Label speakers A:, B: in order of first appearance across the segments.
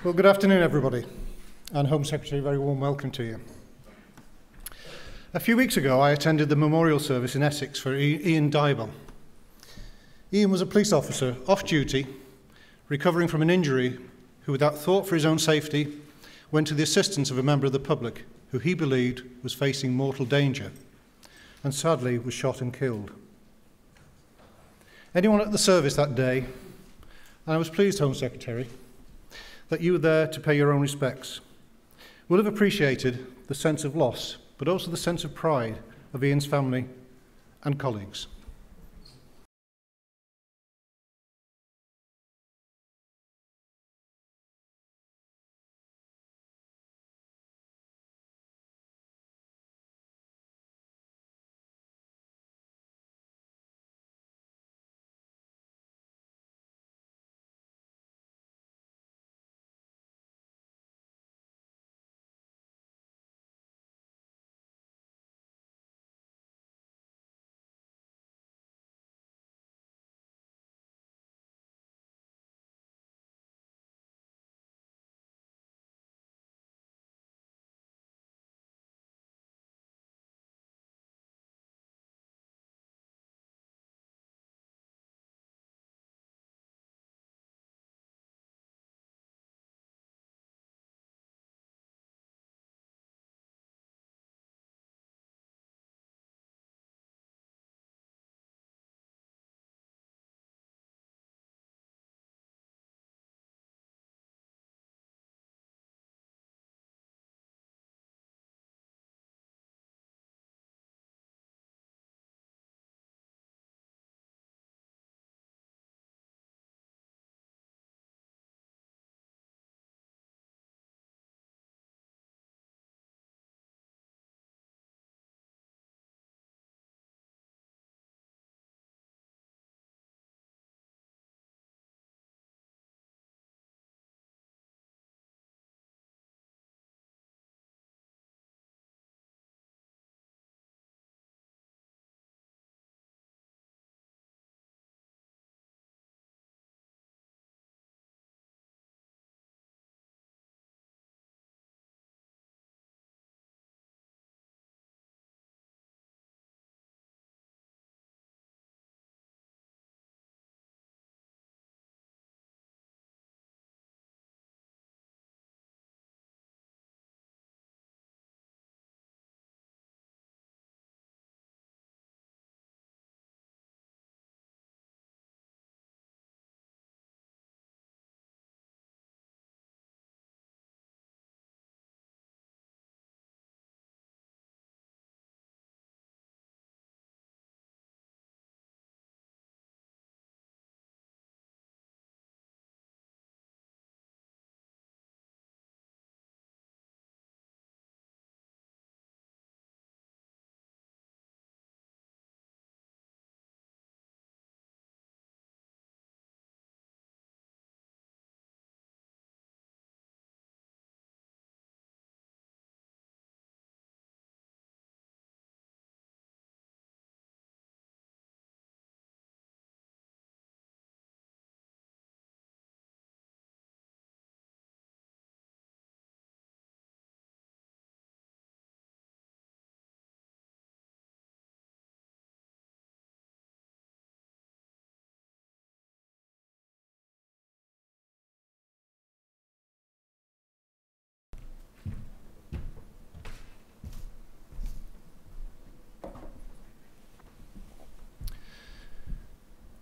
A: Well, good afternoon, everybody, and Home Secretary, a very warm welcome to you. A few weeks ago, I attended the memorial service in Essex for Ian Dybel. Ian was a police officer off duty, recovering from an injury, who, without thought for his own safety, went to the assistance of a member of the public who he believed was facing mortal danger, and sadly was shot and killed. Anyone at the service that day, and I was pleased, Home Secretary, that you were there to pay your own respects, will have appreciated the sense of loss, but also the sense of pride of Ian's family and colleagues.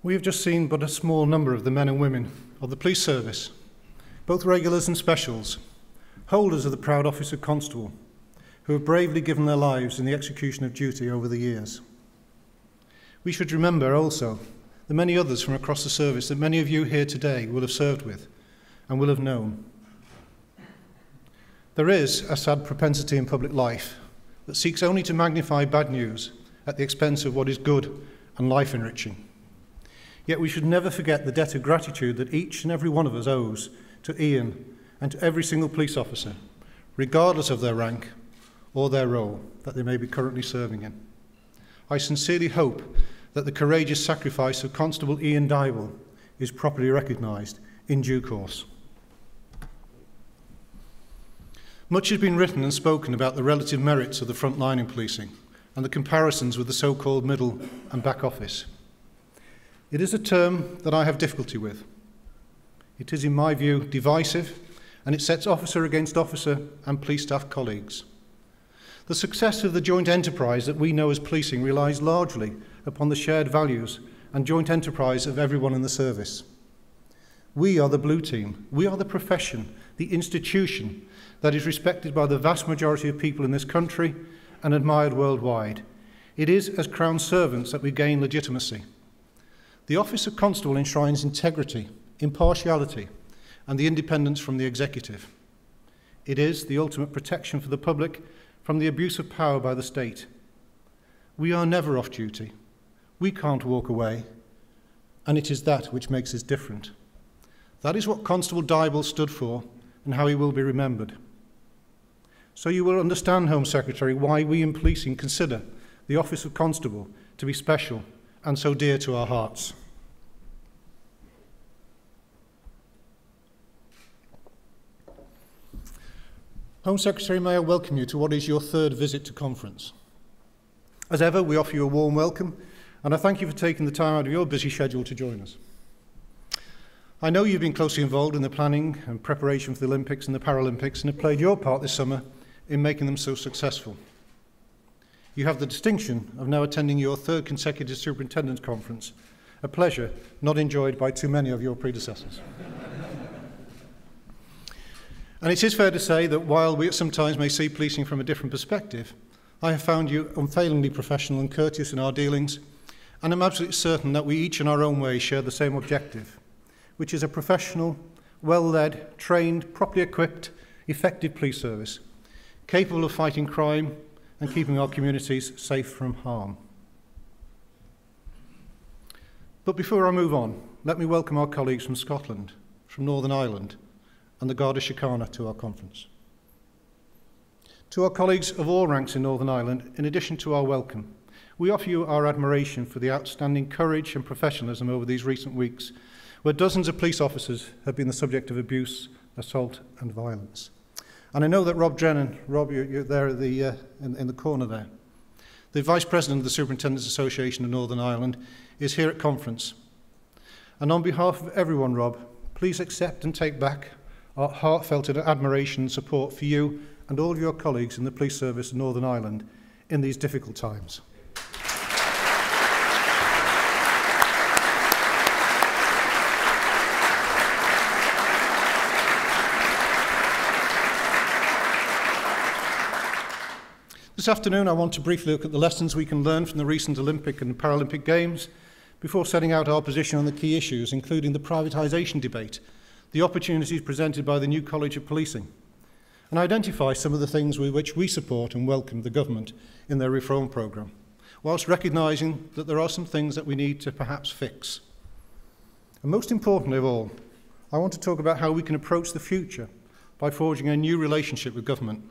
A: We have just seen but a small number of the men and women of the police service, both regulars and specials, holders of the proud office of constable, who have bravely given their lives in the execution of duty over the years. We should remember also the many others from across the service that many of you here today will have served with and will have known. There is a sad propensity in public life that seeks only to magnify bad news at the expense of what is good and life-enriching. Yet we should never forget the debt of gratitude that each and every one of us owes to Ian and to every single police officer, regardless of their rank or their role that they may be currently serving in. I sincerely hope that the courageous sacrifice of Constable Ian Dybel is properly recognised in due course. Much has been written and spoken about the relative merits of the front line in policing and the comparisons with the so-called middle and back office. It is a term that I have difficulty with. It is, in my view, divisive, and it sets officer against officer and police staff colleagues. The success of the joint enterprise that we know as policing relies largely upon the shared values and joint enterprise of everyone in the service. We are the blue team. We are the profession, the institution that is respected by the vast majority of people in this country and admired worldwide. It is as crown servants that we gain legitimacy. The office of constable enshrines integrity, impartiality, and the independence from the executive. It is the ultimate protection for the public from the abuse of power by the state. We are never off duty. We can't walk away, and it is that which makes us different. That is what Constable Dybel stood for and how he will be remembered. So you will understand, Home Secretary, why we in policing consider the office of constable to be special and so dear to our hearts. Home Secretary, may I welcome you to what is your third visit to conference. As ever, we offer you a warm welcome, and I thank you for taking the time out of your busy schedule to join us. I know you've been closely involved in the planning and preparation for the Olympics and the Paralympics and have played your part this summer in making them so successful. You have the distinction of now attending your third consecutive Superintendent's Conference, a pleasure not enjoyed by too many of your predecessors. And it is fair to say that while we sometimes may see policing from a different perspective, I have found you unfailingly professional and courteous in our dealings, and I'm absolutely certain that we each in our own way share the same objective, which is a professional, well-led, trained, properly equipped, effective police service, capable of fighting crime and keeping our communities safe from harm. But before I move on, let me welcome our colleagues from Scotland, from Northern Ireland, and the Garda Síochána to our conference. To our colleagues of all ranks in Northern Ireland, in addition to our welcome, we offer you our admiration for the outstanding courage and professionalism over these recent weeks, where dozens of police officers have been the subject of abuse, assault and violence. And I know that Rob Drennan, Rob, you're there at in the corner there. The Vice President of the Superintendents Association of Northern Ireland is here at conference. And on behalf of everyone, Rob, please accept and take back our heartfelt admiration and support for you and all of your colleagues in the police service of Northern Ireland in these difficult times. This afternoon, I want to briefly look at the lessons we can learn from the recent Olympic and Paralympic Games before setting out our position on the key issues, including the privatisation debate, the opportunities presented by the new College of Policing, and identify some of the things with which we support and welcome the government in their reform programme, whilst recognising that there are some things that we need to perhaps fix. And most importantly of all, I want to talk about how we can approach the future by forging a new relationship with government.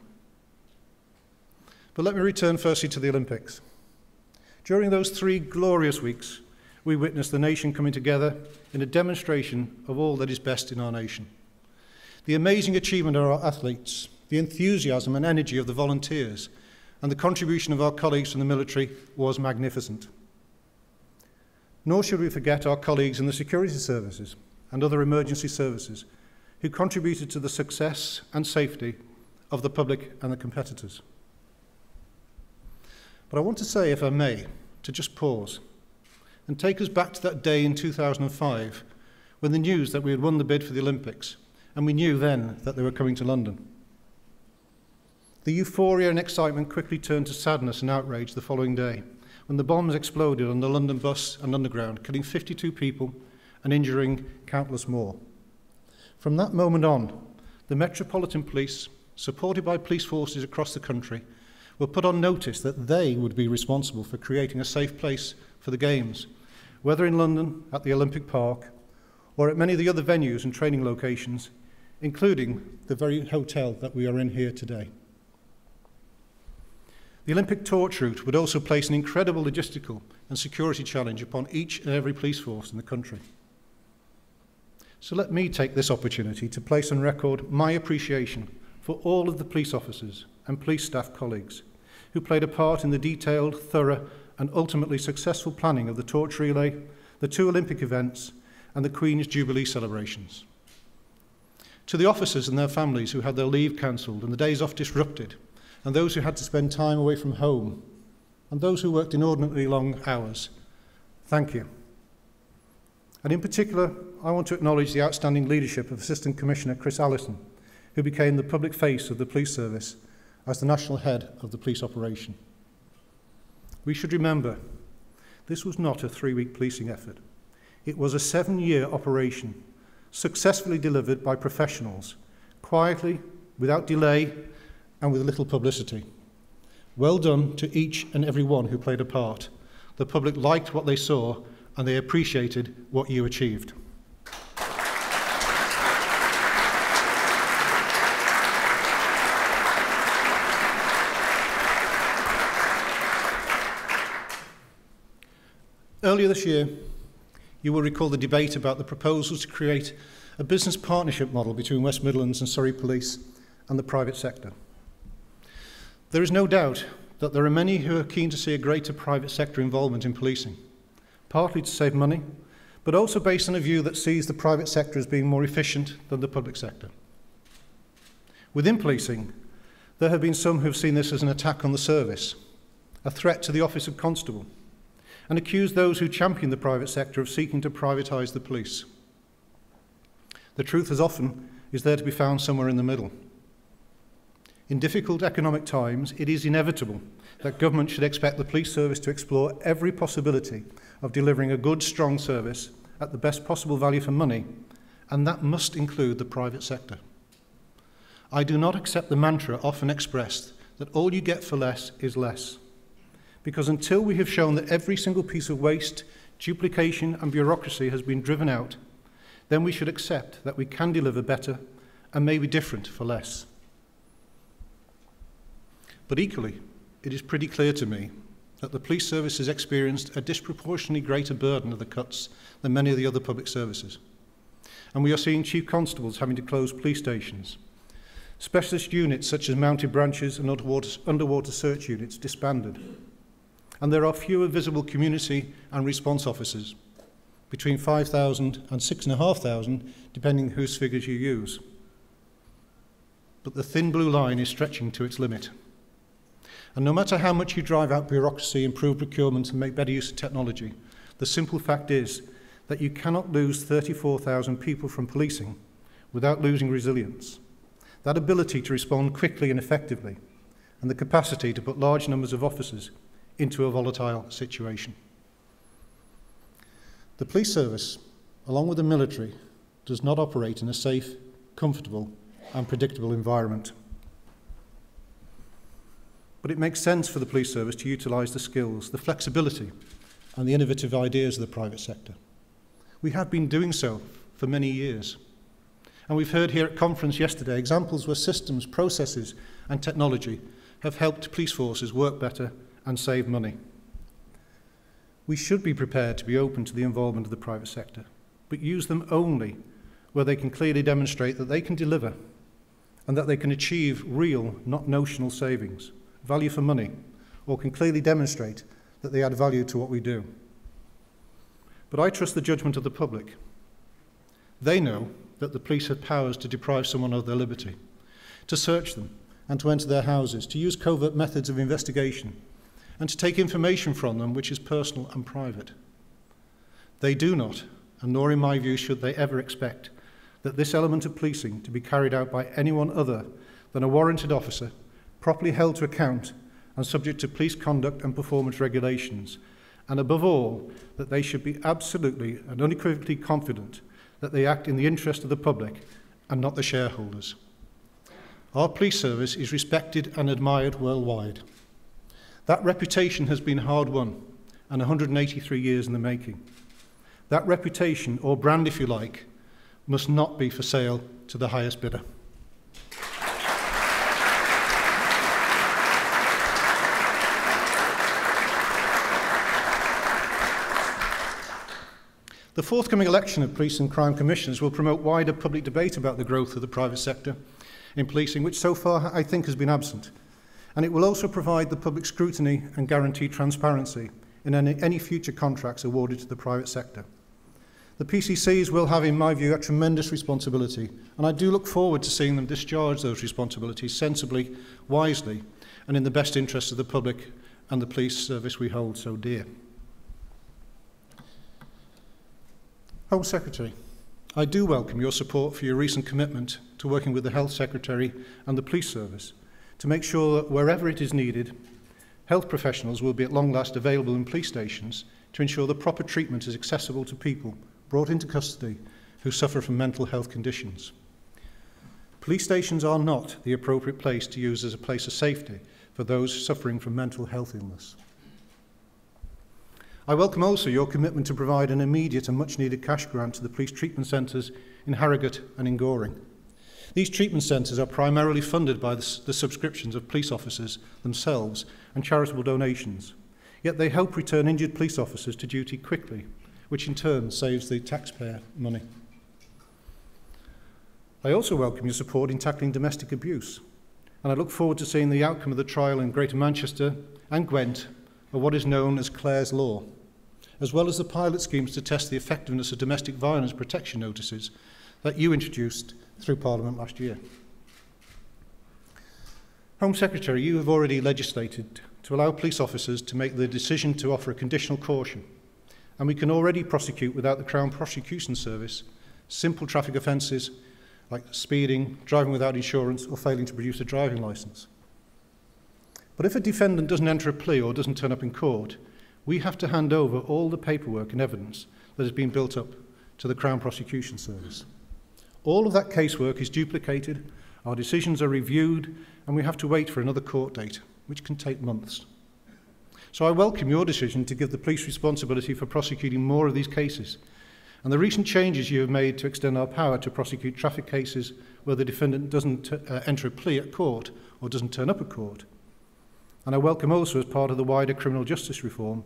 A: But let me return firstly to the Olympics. During those 3 glorious weeks, we witnessed the nation coming together in a demonstration of all that is best in our nation. The amazing achievement of our athletes, the enthusiasm and energy of the volunteers, and the contribution of our colleagues from the military was magnificent. Nor should we forget our colleagues in the security services and other emergency services who contributed to the success and safety of the public and the competitors. But I want to say, if I may, to just pause and take us back to that day in 2005 when the news that we had won the bid for the Olympics, and we knew then that they were coming to London. The euphoria and excitement quickly turned to sadness and outrage the following day when the bombs exploded on the London bus and underground, killing 52 people and injuring countless more. From that moment on, the Metropolitan Police, supported by police forces across the country, were put on notice that they would be responsible for creating a safe place for the Games, whether in London, at the Olympic Park, or at many of the other venues and training locations, including the very hotel that we are in here today. The Olympic torch route would also place an incredible logistical and security challenge upon each and every police force in the country. So let me take this opportunity to place on record my appreciation for all of the police officers and police staff colleagues who played a part in the detailed, thorough and ultimately successful planning of the torch relay, the 2 Olympic events and the Queen's Jubilee celebrations. To the officers and their families who had their leave cancelled and the days off disrupted, and those who had to spend time away from home, and those who worked inordinately long hours, thank you. And in particular, I want to acknowledge the outstanding leadership of Assistant Commissioner Chris Allison, who became the public face of the police service as the national head of the police operation. We should remember, this was not a 3-week policing effort. It was a 7-year operation, successfully delivered by professionals, quietly, without delay, and with little publicity. Well done to each and every one who played a part. The public liked what they saw, and they appreciated what you achieved. Earlier this year, you will recall the debate about the proposals to create a business partnership model between West Midlands and Surrey Police and the private sector. There is no doubt that there are many who are keen to see a greater private sector involvement in policing, partly to save money, but also based on a view that sees the private sector as being more efficient than the public sector. Within policing, there have been some who have seen this as an attack on the service, a threat to the office of constable, and accused those who champion the private sector of seeking to privatise the police. The truth as often is there to be found somewhere in the middle. In difficult economic times, it is inevitable that government should expect the police service to explore every possibility of delivering a good, strong service at the best possible value for money, and that must include the private sector. I do not accept the mantra often expressed that all you get for less is less, because until we have shown that every single piece of waste, duplication and bureaucracy has been driven out, then we should accept that we can deliver better and maybe different for less. But equally, it is pretty clear to me that the police service has experienced a disproportionately greater burden of the cuts than many of the other public services. And we are seeing chief constables having to close police stations, specialist units such as mounted branches and underwater search units disbanded. And there are fewer visible community and response officers, between 5,000 and 6,500, depending whose figures you use. But the thin blue line is stretching to its limit. And no matter how much you drive out bureaucracy, improve procurement and make better use of technology, the simple fact is that you cannot lose 34,000 people from policing without losing resilience, that ability to respond quickly and effectively, and the capacity to put large numbers of officers into a volatile situation. The police service, along with the military, does not operate in a safe, comfortable and predictable environment. But it makes sense for the police service to utilise the skills, the flexibility and the innovative ideas of the private sector. We have been doing so for many years. And we've heard here at conference yesterday examples where systems, processes and technology have helped police forces work better and save money. We should be prepared to be open to the involvement of the private sector, but use them only where they can clearly demonstrate that they can deliver and that they can achieve real, not notional savings, value for money, or can clearly demonstrate that they add value to what we do. But I trust the judgment of the public. They know that the police have powers to deprive someone of their liberty, to search them and to enter their houses, to use covert methods of investigation, and to take information from them which is personal and private. They do not, and nor in my view should they ever expect, that this element of policing to be carried out by anyone other than a warranted officer, properly held to account and subject to police conduct and performance regulations, and above all, that they should be absolutely and unequivocally confident that they act in the interest of the public and not the shareholders. Our police service is respected and admired worldwide. That reputation has been hard won and 183 years in the making. That reputation, or brand if you like, must not be for sale to the highest bidder. The forthcoming election of police and crime commissioners will promote wider public debate about the growth of the private sector in policing, which so far I think has been absent. And it will also provide the public scrutiny and guarantee transparency in any future contracts awarded to the private sector. The PCCs will have, in my view, a tremendous responsibility, and I do look forward to seeing them discharge those responsibilities sensibly, wisely, and in the best interest of the public and the police service we hold so dear. Home Secretary, I do welcome your support for your recent commitment to working with the Health Secretary and the police service to make sure that wherever it is needed, health professionals will be at long last available in police stations to ensure the proper treatment is accessible to people brought into custody who suffer from mental health conditions. Police stations are not the appropriate place to use as a place of safety for those suffering from mental health illness. I welcome also your commitment to provide an immediate and much needed cash grant to the police treatment centres in Harrogate and in Goring. These treatment centres are primarily funded by the subscriptions of police officers themselves and charitable donations, yet they help return injured police officers to duty quickly, which in turn saves the taxpayer money. I also welcome your support in tackling domestic abuse, and I look forward to seeing the outcome of the trial in Greater Manchester and Gwent of what is known as Clare's Law, as well as the pilot schemes to test the effectiveness of domestic violence protection notices that you introduced through Parliament last year. Home Secretary, you have already legislated to allow police officers to make the decision to offer a conditional caution, and we can already prosecute without the Crown Prosecution Service simple traffic offences like speeding, driving without insurance, or failing to produce a driving licence. But if a defendant doesn't enter a plea or doesn't turn up in court, we have to hand over all the paperwork and evidence that has been built up to the Crown Prosecution Service. All of that casework is duplicated, our decisions are reviewed, and we have to wait for another court date, which can take months. So I welcome your decision to give the police responsibility for prosecuting more of these cases, and the recent changes you have made to extend our power to prosecute traffic cases where the defendant doesn't enter a plea at court or doesn't turn up at court. And I welcome also, as part of the wider criminal justice reform,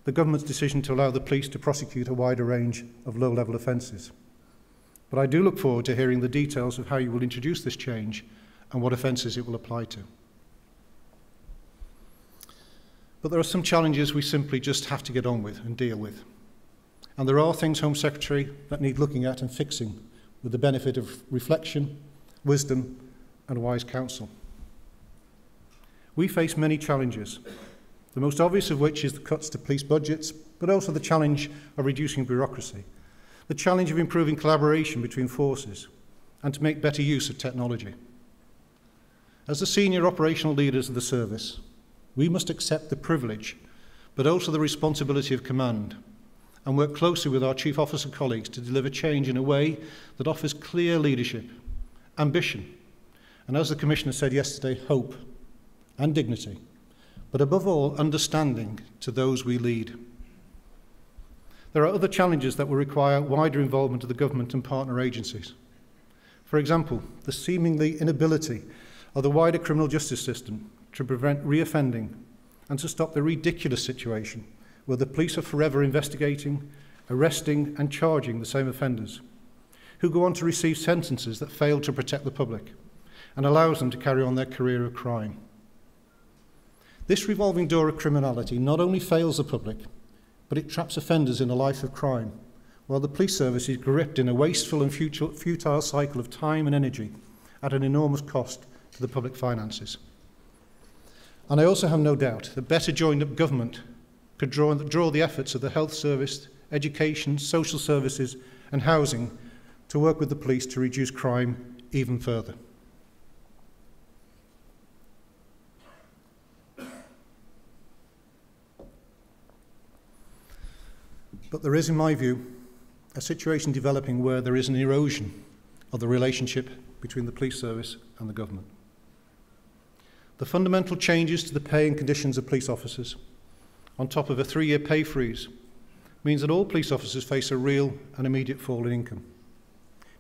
A: the government's decision to allow the police to prosecute a wider range of low-level offences. But I do look forward to hearing the details of how you will introduce this change and what offences it will apply to. But there are some challenges we simply just have to get on with and deal with. And there are things, Home Secretary, that need looking at and fixing with the benefit of reflection, wisdom, and wise counsel. We face many challenges, the most obvious of which is the cuts to police budgets, but also the challenge of reducing bureaucracy, the challenge of improving collaboration between forces, and to make better use of technology. As the senior operational leaders of the service, we must accept the privilege, but also the responsibility of command, and work closely with our chief officer colleagues to deliver change in a way that offers clear leadership, ambition, and as the Commissioner said yesterday, hope and dignity, but above all, understanding to those we lead. There are other challenges that will require wider involvement of the government and partner agencies. For example, the seemingly inability of the wider criminal justice system to prevent reoffending and to stop the ridiculous situation where the police are forever investigating, arresting and charging the same offenders, who go on to receive sentences that fail to protect the public and allows them to carry on their career of crime. This revolving door of criminality not only fails the public, but it traps offenders in a life of crime, while the police service is gripped in a wasteful and futile cycle of time and energy at an enormous cost to the public finances. And I also have no doubt that better joined-up government could draw the efforts of the health service, education, social services and housing to work with the police to reduce crime even further. But there is, in my view, a situation developing where there is an erosion of the relationship between the police service and the government. The fundamental changes to the pay and conditions of police officers, on top of a 3-year pay freeze, means that all police officers face a real and immediate fall in income.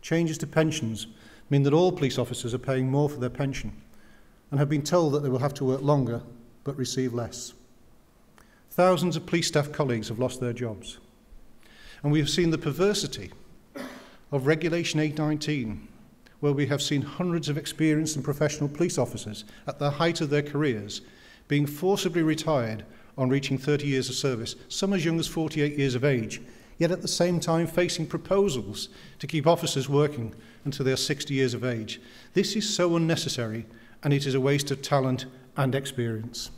A: Changes to pensions mean that all police officers are paying more for their pension and have been told that they will have to work longer but receive less. Thousands of police staff colleagues have lost their jobs. And we have seen the perversity of Regulation 819, where we have seen hundreds of experienced and professional police officers at the height of their careers being forcibly retired on reaching 30 years of service, some as young as 48 years of age, yet at the same time facing proposals to keep officers working until they are 60 years of age. This is so unnecessary, and it is a waste of talent and experience.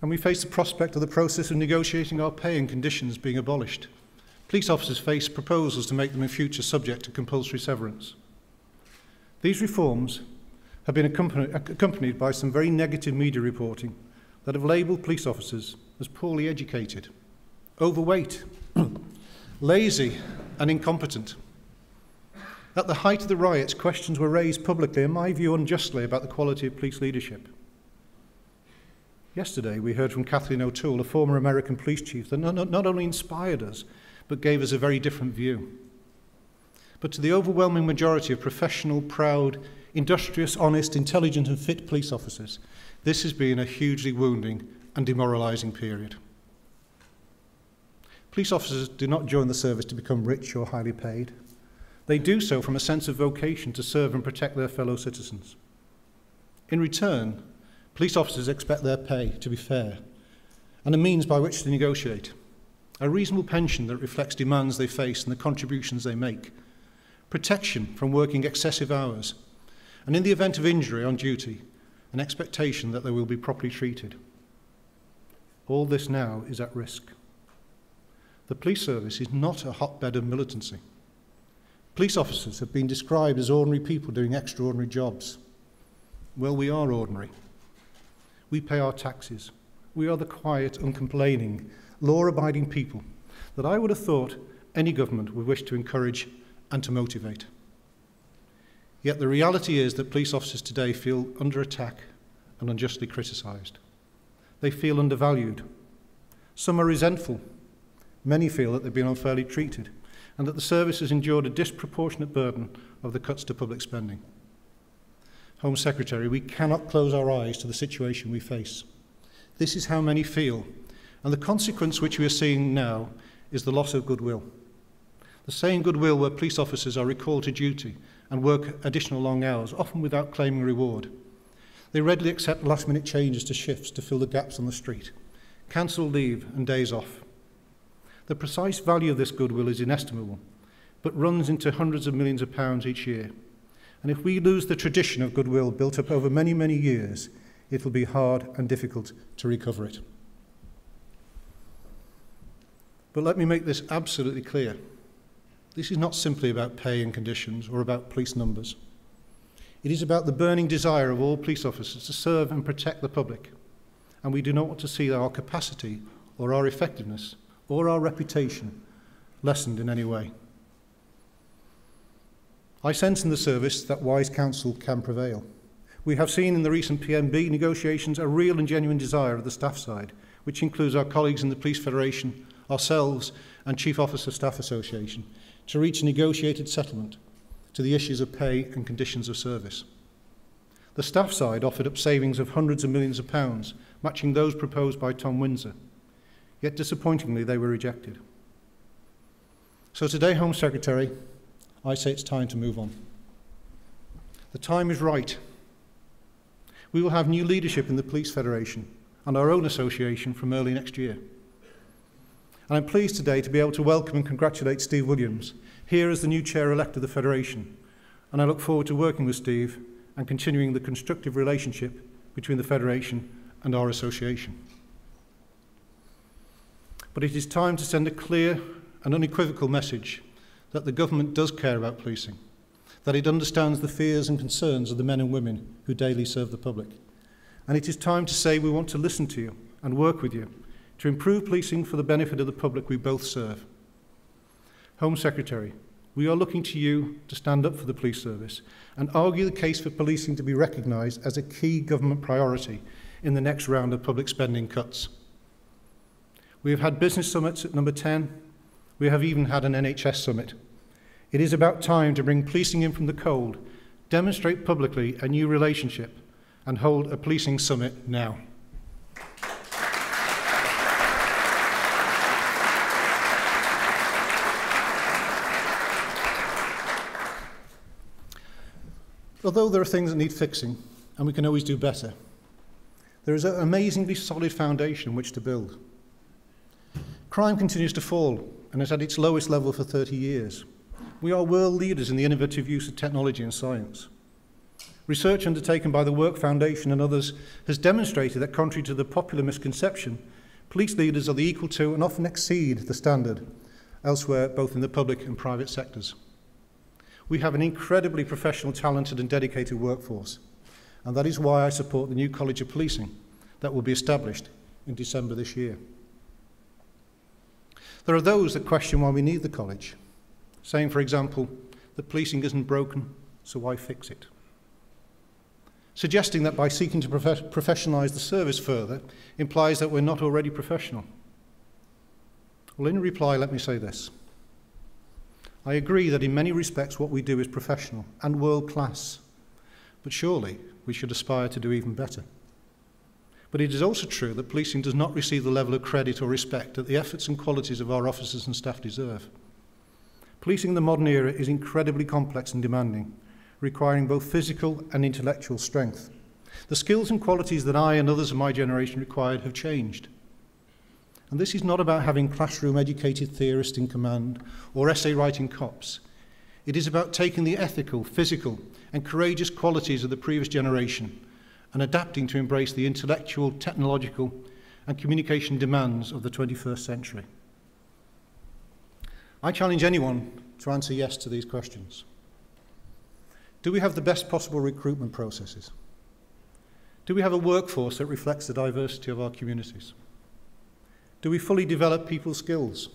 A: And we face the prospect of the process of negotiating our pay and conditions being abolished. Police officers face proposals to make them in future subject to compulsory severance. These reforms have been accompanied by some very negative media reporting that have labelled police officers as poorly educated, overweight, lazy and incompetent. At the height of the riots, questions were raised publicly, in my view unjustly, about the quality of police leadership. Yesterday, we heard from Kathleen O'Toole, a former American police chief, that not only inspired us, but gave us a very different view. But to the overwhelming majority of professional, proud, industrious, honest, intelligent and fit police officers, this has been a hugely wounding and demoralising period. Police officers do not join the service to become rich or highly paid. They do so from a sense of vocation to serve and protect their fellow citizens. In return, police officers expect their pay to be fair and a means by which to negotiate. A reasonable pension that reflects demands they face and the contributions they make. Protection from working excessive hours. And in the event of injury on duty, an expectation that they will be properly treated. All this now is at risk. The police service is not a hotbed of militancy. Police officers have been described as ordinary people doing extraordinary jobs. Well, we are ordinary. We pay our taxes. We are the quiet, uncomplaining, law-abiding people that I would have thought any government would wish to encourage and to motivate. Yet the reality is that police officers today feel under attack and unjustly criticised. They feel undervalued. Some are resentful. Many feel that they've been unfairly treated and that the service has endured a disproportionate burden of the cuts to public spending. Home Secretary, we cannot close our eyes to the situation we face. This is how many feel, and the consequence which we are seeing now is the loss of goodwill. The same goodwill where police officers are recalled to duty and work additional long hours, often without claiming reward. They readily accept last-minute changes to shifts to fill the gaps on the street, cancel leave and days off. The precise value of this goodwill is inestimable, but runs into hundreds of millions of pounds each year. And if we lose the tradition of goodwill built up over many, many years, it will be hard and difficult to recover it. But let me make this absolutely clear. This is not simply about pay and conditions or about police numbers. It is about the burning desire of all police officers to serve and protect the public. And we do not want to see our capacity or our effectiveness or our reputation lessened in any way. I sense in the service that wise counsel can prevail. We have seen in the recent PMB negotiations a real and genuine desire of the staff side, which includes our colleagues in the Police Federation, ourselves and Chief Officer Staff Association, to reach a negotiated settlement to the issues of pay and conditions of service. The staff side offered up savings of hundreds of millions of pounds, matching those proposed by Tom Windsor. Yet disappointingly, they were rejected. So today, Home Secretary, I say it's time to move on. The time is right. We will have new leadership in the Police Federation and our own association from early next year. And I'm pleased today to be able to welcome and congratulate Steve Williams here as the new chair-elect of the Federation. And I look forward to working with Steve and continuing the constructive relationship between the Federation and our association. But it is time to send a clear and unequivocal message that the government does care about policing, that it understands the fears and concerns of the men and women who daily serve the public. And it is time to say we want to listen to you and work with you to improve policing for the benefit of the public we both serve. Home Secretary, we are looking to you to stand up for the police service and argue the case for policing to be recognised as a key government priority in the next round of public spending cuts. We have had business summits at number 10. We have even had an NHS summit. It is about time to bring policing in from the cold, demonstrate publicly a new relationship, and hold a policing summit now. Although there are things that need fixing, and we can always do better, there is an amazingly solid foundation on which to build. Crime continues to fall and is at its lowest level for 30 years. We are world leaders in the innovative use of technology and science. Research undertaken by the Work Foundation and others has demonstrated that, contrary to the popular misconception, police leaders are the equal to and often exceed the standard elsewhere, both in the public and private sectors. We have an incredibly professional, talented and dedicated workforce, and that is why I support the new College of Policing that will be established in December this year. There are those that question why we need the college, saying, for example, that policing isn't broken, so why fix it? Suggesting that by seeking to professionalise the service further implies that we're not already professional. Well, in reply, let me say this. I agree that in many respects what we do is professional and world-class, but surely we should aspire to do even better. But it is also true that policing does not receive the level of credit or respect that the efforts and qualities of our officers and staff deserve. Policing in the modern era is incredibly complex and demanding, requiring both physical and intellectual strength. The skills and qualities that I and others of my generation required have changed. And this is not about having classroom-educated theorists in command or essay-writing cops. It is about taking the ethical, physical, and courageous qualities of the previous generation and adapting to embrace the intellectual, technological, and communication demands of the 21st century. I challenge anyone to answer yes to these questions. Do we have the best possible recruitment processes? Do we have a workforce that reflects the diversity of our communities? Do we fully develop people's skills?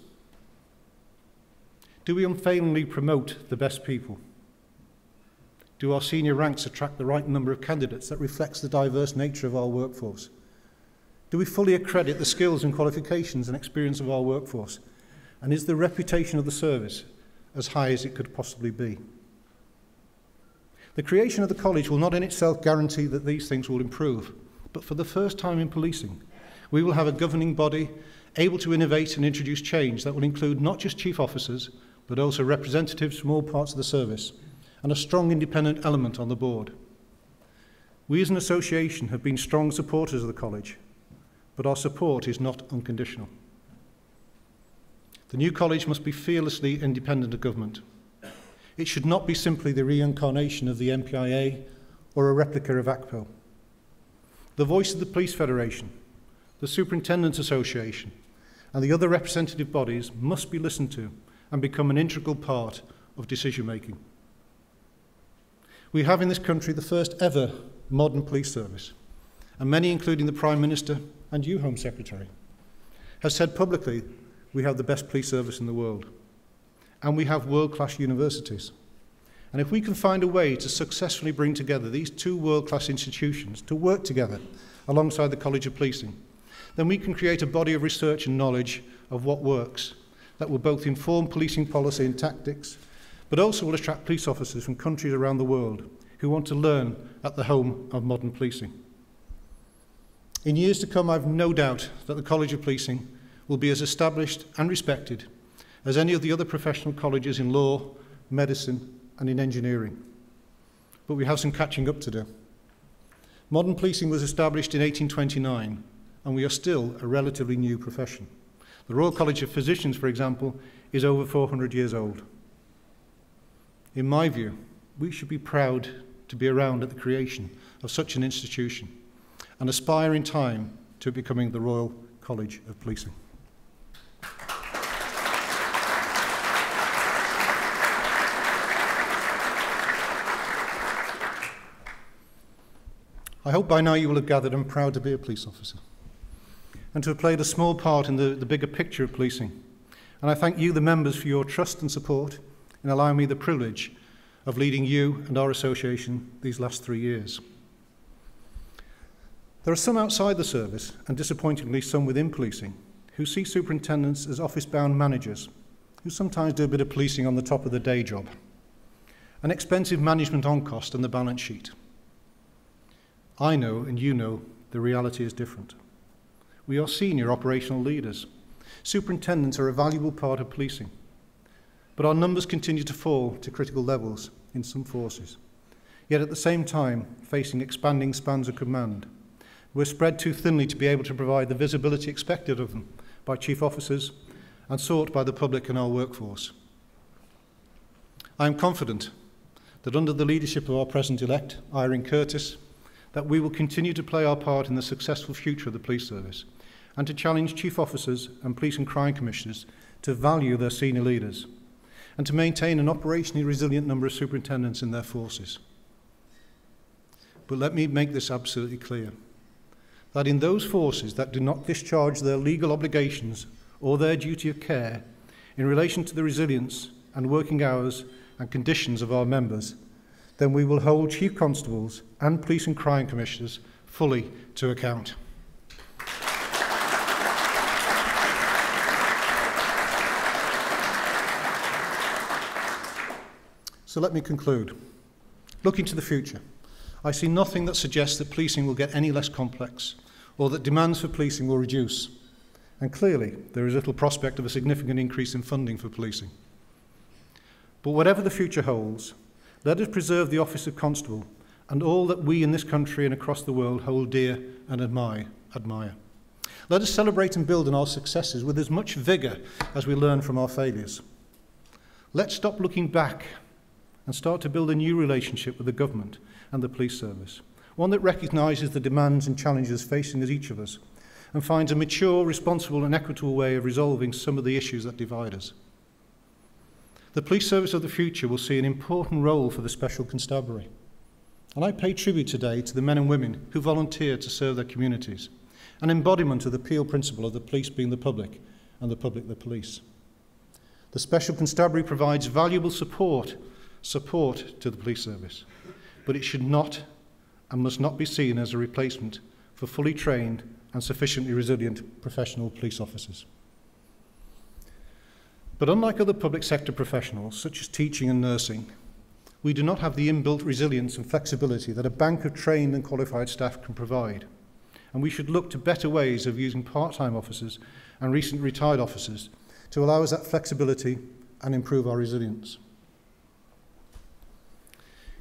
A: Do we unfailingly promote the best people? Do our senior ranks attract the right number of candidates that reflects the diverse nature of our workforce? Do we fully accredit the skills and qualifications and experience of our workforce? And is the reputation of the service as high as it could possibly be? The creation of the college will not in itself guarantee that these things will improve, but for the first time in policing, we will have a governing body able to innovate and introduce change that will include not just chief officers, but also representatives from all parts of the service, and a strong independent element on the board. We as an association have been strong supporters of the college, but our support is not unconditional. The new college must be fearlessly independent of government. It should not be simply the reincarnation of the MPIA or a replica of ACPO. The voice of the Police Federation, the Superintendents Association, and the other representative bodies must be listened to and become an integral part of decision-making. We have in this country the first ever modern police service, and many, including the Prime Minister and you, Home Secretary, have said publicly we have the best police service in the world, and we have world-class universities. And if we can find a way to successfully bring together these two world-class institutions to work together alongside the College of Policing, then we can create a body of research and knowledge of what works that will both inform policing policy and tactics, but also will attract police officers from countries around the world who want to learn at the home of modern policing. In years to come, I've no doubt that the College of Policing will be as established and respected as any of the other professional colleges in law, medicine, and in engineering. But we have some catching up to do. Modern policing was established in 1829, and we are still a relatively new profession. The Royal College of Physicians, for example, is over 400 years old. In my view, we should be proud to be around at the creation of such an institution and aspire in time to becoming the Royal College of Policing. I hope by now you will have gathered I'm proud to be a police officer and to have played a small part in the bigger picture of policing. And I thank you, the members, for your trust and support in allowing me the privilege of leading you and our association these last 3 years. There are some outside the service, and disappointingly some within policing, who see superintendents as office-bound managers who sometimes do a bit of policing on the top of the day job, an expensive management on cost and the balance sheet. I know, and you know, the reality is different. We are senior operational leaders. Superintendents are a valuable part of policing, but our numbers continue to fall to critical levels in some forces. Yet at the same time, facing expanding spans of command, we're spread too thinly to be able to provide the visibility expected of them by chief officers and sought by the public and our workforce. I am confident that under the leadership of our President-elect, Irene Curtis, that we will continue to play our part in the successful future of the police service and to challenge chief officers and police and crime commissioners to value their senior leaders and to maintain an operationally resilient number of superintendents in their forces. But let me make this absolutely clear, that in those forces that do not discharge their legal obligations or their duty of care in relation to the resilience and working hours and conditions of our members, then we will hold chief constables and police and crime commissioners fully to account. So let me conclude. Looking to the future, I see nothing that suggests that policing will get any less complex or that demands for policing will reduce. And clearly, there is little prospect of a significant increase in funding for policing. But whatever the future holds, let us preserve the office of constable and all that we in this country and across the world hold dear and admire. Let us celebrate and build on our successes with as much vigour as we learn from our failures. Let's stop looking back and start to build a new relationship with the government and the police service, one that recognises the demands and challenges facing each of us and finds a mature, responsible and equitable way of resolving some of the issues that divide us. The police service of the future will see an important role for the Special Constabulary. And I pay tribute today to the men and women who volunteer to serve their communities, an embodiment of the Peel principle of the police being the public and the public the police. The Special Constabulary provides valuable support to the police service, but it should not and must not be seen as a replacement for fully trained and sufficiently resilient professional police officers. But unlike other public sector professionals, such as teaching and nursing, we do not have the inbuilt resilience and flexibility that a bank of trained and qualified staff can provide. And we should look to better ways of using part-time officers and recently retired officers to allow us that flexibility and improve our resilience.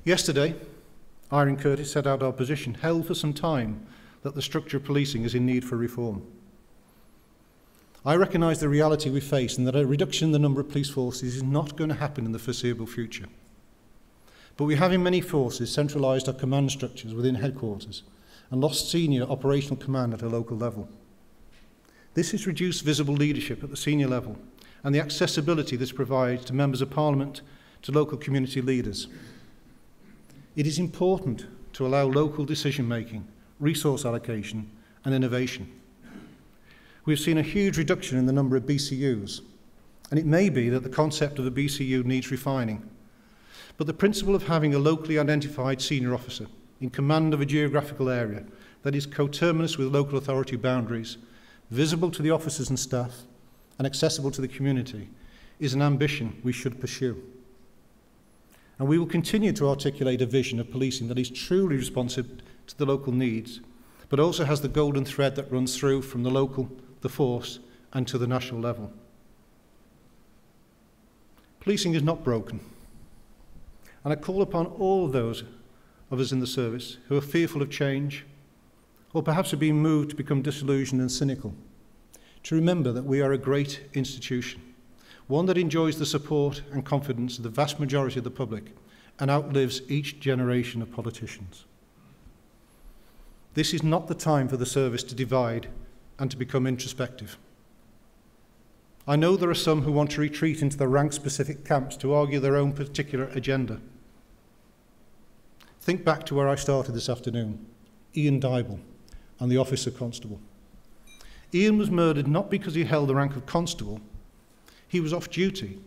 A: Yesterday, Irene Curtis set out our position, held for some time, that the structure of policing is in need for reform. I recognise the reality we face and that a reduction in the number of police forces is not going to happen in the foreseeable future. But we have in many forces centralised our command structures within headquarters and lost senior operational command at a local level. This has reduced visible leadership at the senior level and the accessibility this provides to members of Parliament, to local community leaders. It is important to allow local decision-making, resource allocation and innovation. We've seen a huge reduction in the number of BCUs, and it may be that the concept of a BCU needs refining. But the principle of having a locally identified senior officer in command of a geographical area that is coterminous with local authority boundaries, visible to the officers and staff, and accessible to the community is an ambition we should pursue. And we will continue to articulate a vision of policing that is truly responsive to the local needs, but also has the golden thread that runs through from the local, the force, and to the national level. Policing is not broken. And I call upon all of those of us in the service who are fearful of change, or perhaps are being moved to become disillusioned and cynical, to remember that we are a great institution, one that enjoys the support and confidence of the vast majority of the public and outlives each generation of politicians. This is not the time for the service to divide and to become introspective. I know there are some who want to retreat into the rank-specific camps to argue their own particular agenda. Think back to where I started this afternoon, Ian Dibble and the office of constable. Ian was murdered not because he held the rank of constable, he was off duty,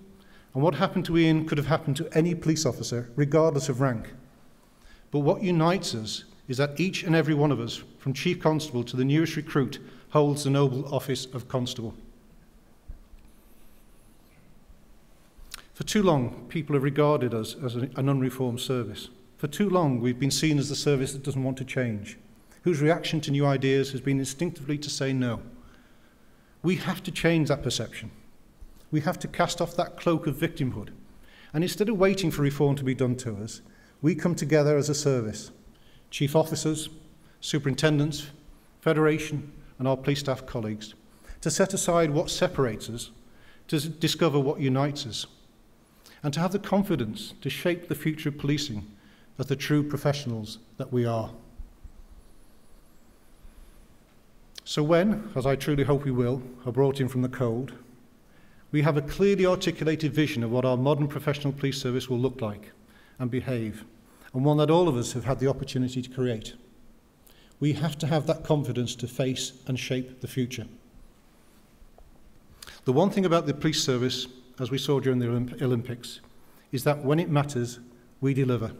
A: and what happened to Ian could have happened to any police officer, regardless of rank. But what unites us is that each and every one of us, from chief constable to the newest recruit, holds the noble office of constable. For too long, people have regarded us as an unreformed service. For too long, we've been seen as the service that doesn't want to change. whose reaction to new ideas has been instinctively to say no. We have to change that perception. We have to cast off that cloak of victimhood. And instead of waiting for reform to be done to us, we come together as a service, chief officers, superintendents, federation, and our police staff colleagues, to set aside what separates us, to discover what unites us, and to have the confidence to shape the future of policing as the true professionals that we are. So when, as I truly hope we will, are brought in from the cold, we have a clearly articulated vision of what our modern professional police service will look like and behave, and one that all of us have had the opportunity to create. We have to have that confidence to face and shape the future. The one thing about the police service, as we saw during the Olympics, is that when it matters, we deliver.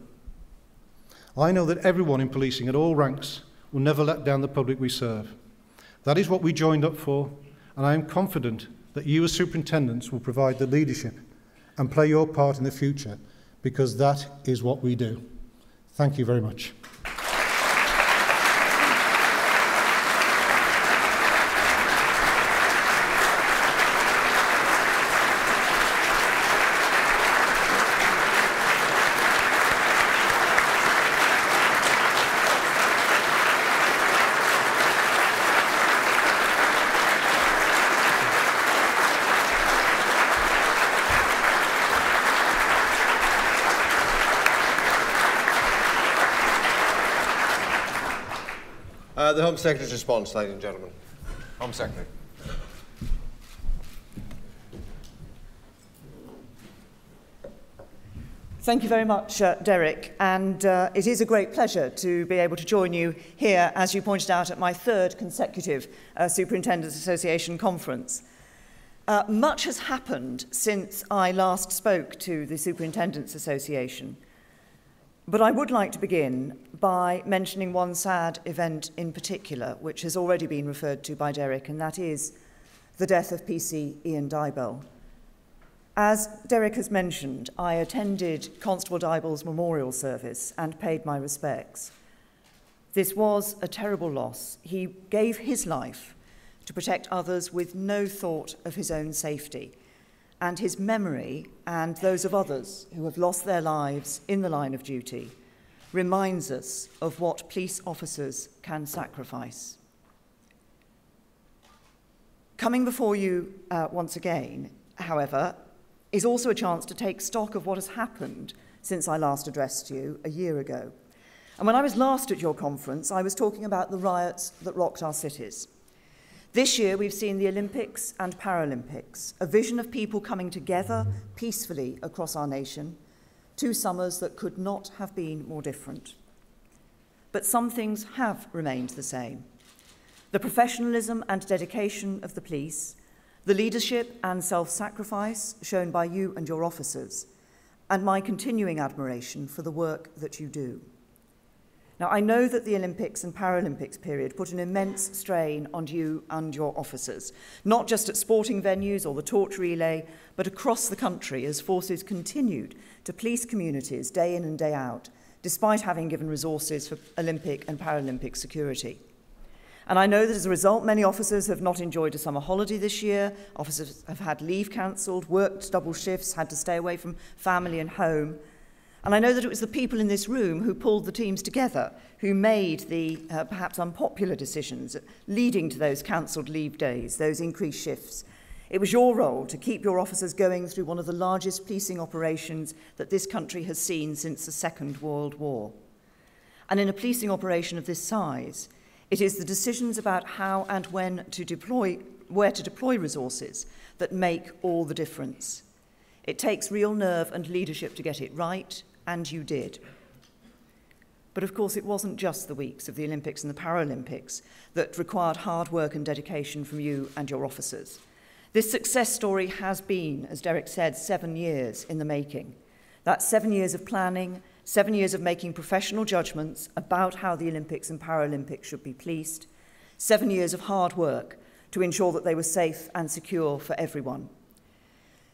A: I know that everyone in policing at all ranks will never let down the public we serve. That is what we joined up for, and I am confident that you as superintendents will provide the leadership and play your part in the future, because that is what we do. Thank you very much.
B: The Home Secretary's response, ladies and gentlemen. Home Secretary.
C: Thank you very much, Derek, and it is a great pleasure to be able to join you here, as you pointed out, at my third consecutive Superintendents Association conference. Much has happened since I last spoke to the Superintendents Association, but I would like to begin by mentioning one sad event in particular, which has already been referred to by Derek, and that is the death of PC Ian Dybell. As Derek has mentioned, I attended Constable Dybell's memorial service and paid my respects. This was a terrible loss. He gave his life to protect others with no thought of his own safety, and his memory and those of others who have lost their lives in the line of duty reminds us of what police officers can sacrifice. Coming before you once again, however, is also a chance to take stock of what has happened since I last addressed you a year ago. And when I was last at your conference, I was talking about the riots that rocked our cities. This year, we've seen the Olympics and Paralympics, a vision of people coming together peacefully across our nation, 2 summers that could not have been more different. But some things have remained the same. The professionalism and dedication of the police, the leadership and self-sacrifice shown by you and your officers, and my continuing admiration for the work that you do. Now, I know that the Olympics and Paralympics period put an immense strain on you and your officers, not just at sporting venues or the torch relay, but across the country as forces continued to police communities day in and day out, despite having given resources for Olympic and Paralympic security. And I know that as a result, many officers have not enjoyed a summer holiday this year. Officers have had leave cancelled, worked double shifts, had to stay away from family and home. And I know that it was the people in this room who pulled the teams together, who made the perhaps unpopular decisions leading to those cancelled leave days, those increased shifts. It was your role to keep your officers going through one of the largest policing operations that this country has seen since the Second World War. And in a policing operation of this size, it is the decisions about how and when to deploy, where to deploy resources that make all the difference. It takes real nerve and leadership to get it right, and you did. But of course, it wasn't just the weeks of the Olympics and the Paralympics that required hard work and dedication from you and your officers. This success story has been, as Derek said, 7 years in the making. That's 7 years of planning, 7 years of making professional judgments about how the Olympics and Paralympics should be policed, 7 years of hard work to ensure that they were safe and secure for everyone.